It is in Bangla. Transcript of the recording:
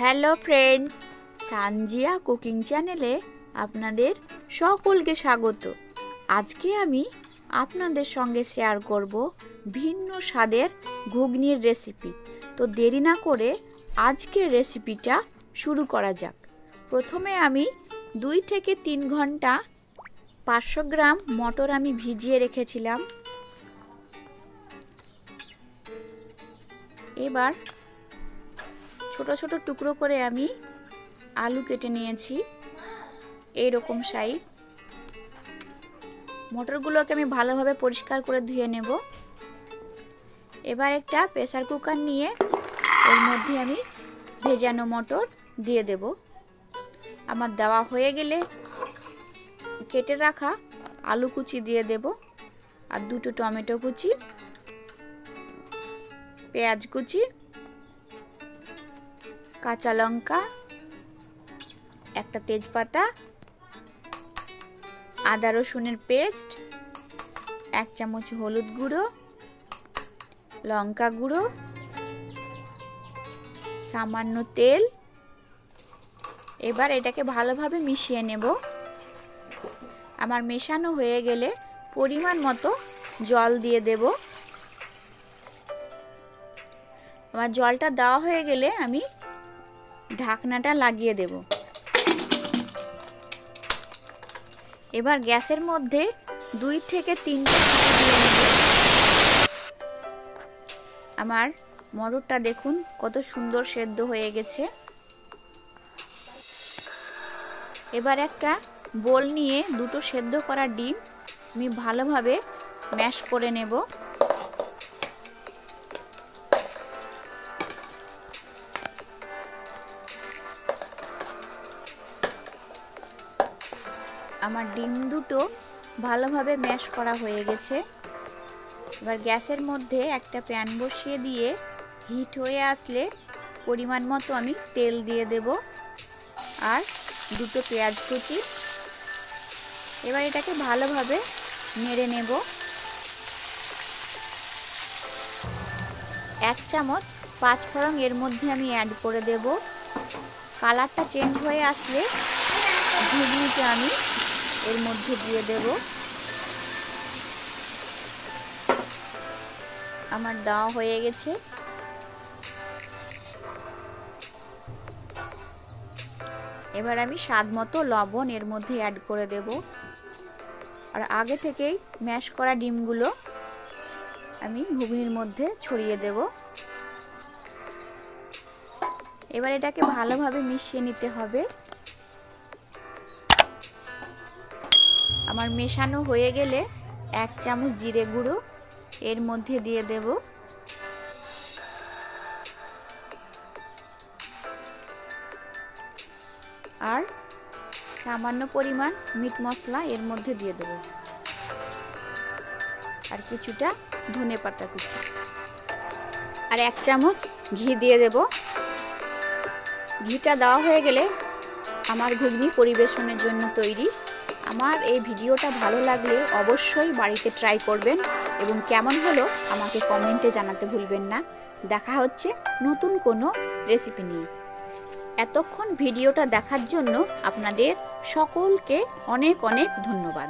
হ্যালো ফ্রেন্ডস, সানজিয়া কুকিং চ্যানেলে আপনাদের সকলকে স্বাগত। আজকে আমি আপনাদের সঙ্গে শেয়ার করব ভিন্ন স্বাদের ঘুগনির রেসিপি। তো দেরি না করে আজকের রেসিপিটা শুরু করা যাক। প্রথমে আমি 2 থেকে 3 ঘন্টা 500 গ্রাম মটর আমি ভিজিয়ে রেখেছিলাম। এবার ছোট ছোট টুকরো করে আমি আলু কেটে নিয়েছি এইরকম সাইজ। মটরগুলোকে আমি ভালোভাবে পরিষ্কার করে ধুয়ে নেব। এবার একটা প্রেসার কুকার নিয়ে এর মধ্যে আমি ভেজানো মটর দিয়ে দেব। আমার দেওয়া হয়ে গেলে কেটে রাখা আলু কুচি দিয়ে দেব, আর 2টো টমেটো কুচি, পেঁয়াজ কুচি, কাঁচা লঙ্কা, একটা তেজপাতা, আদা রসুনের পেস্ট, 1 চামচ হলুদ গুঁড়ো, লঙ্কা গুঁড়ো, সামান্য তেল। এবার এটাকে ভালোভাবে মিশিয়ে নেব। আমার মেশানো হয়ে গেলে পরিমাণ মতো জল দিয়ে দেব। আমার জলটা দেওয়া হয়ে গেলে আমি ঢাকনাটা লাগিয়ে দেব। এবার গ্যাসের মধ্যে 2 থেকে 3টে সিটি দিয়ে নেব। আমার মটরটা দেখুন কত সুন্দর সেদ্ধ হয়ে গেছে। এবার একটা বোল নিয়ে 2টো সেদ্ধ করা ডিম আমি ভালোভাবে ম্যাশ করে নেব। আমার ডিম দুটো ভালোভাবে ম্যাশ করা হয়ে গেছে। এবার গ্যাসের মধ্যে একটা প্যান বসিয়ে দিয়ে হিট হয়ে আসলে পরিমাণ মতো আমি তেল দিয়ে দেব, আর 2টো পেঁয়াজ কুচি। এবার এটাকে ভালোভাবে নেড়ে নেব। 1 চামচ 5 ফোড়ন এর মধ্যে আমি অ্যাড করে দেব। কালারটা চেঞ্জ হয়ে আসলে ঘুগনিটা আমি এর মধ্যে দিয়ে দেব। আমার দেওয়া হয়ে গেছে। এবার আমি স্বাদ মতো লবণ এর মধ্যে অ্যাড করে দেব, আর আগে থেকেই ম্যাশ করা ডিমগুলো আমি ঘুগনির মধ্যে ছড়িয়ে দেব। এবার এটাকে ভালোভাবে মিশিয়ে নিতে হবে। আমার মেশানো হয়ে গেলে 1 চামচ জিরে গুঁড়ো এর মধ্যে দিয়ে দেব, আর সামান্য পরিমাণ মিট মশলা এর মধ্যে দিয়ে দেব, আর কিছুটা ধনেপাতা কুচি, আর 1 চামচ ঘি দিয়ে দেব। ঘিটা দেওয়া হয়ে গেলে আমার ঘুগনি পরিবেশনের জন্য তৈরি। আমার এই ভিডিওটা ভালো লাগলে অবশ্যই বাড়িতে ট্রাই করবেন, এবং কেমন হলো আমাকে কমেন্টে জানাতে ভুলবেন না। দেখা হচ্ছে নতুন কোনো রেসিপি নিয়ে। এতক্ষণ ভিডিওটা দেখার জন্য আপনাদের সকলকে অনেক অনেক ধন্যবাদ।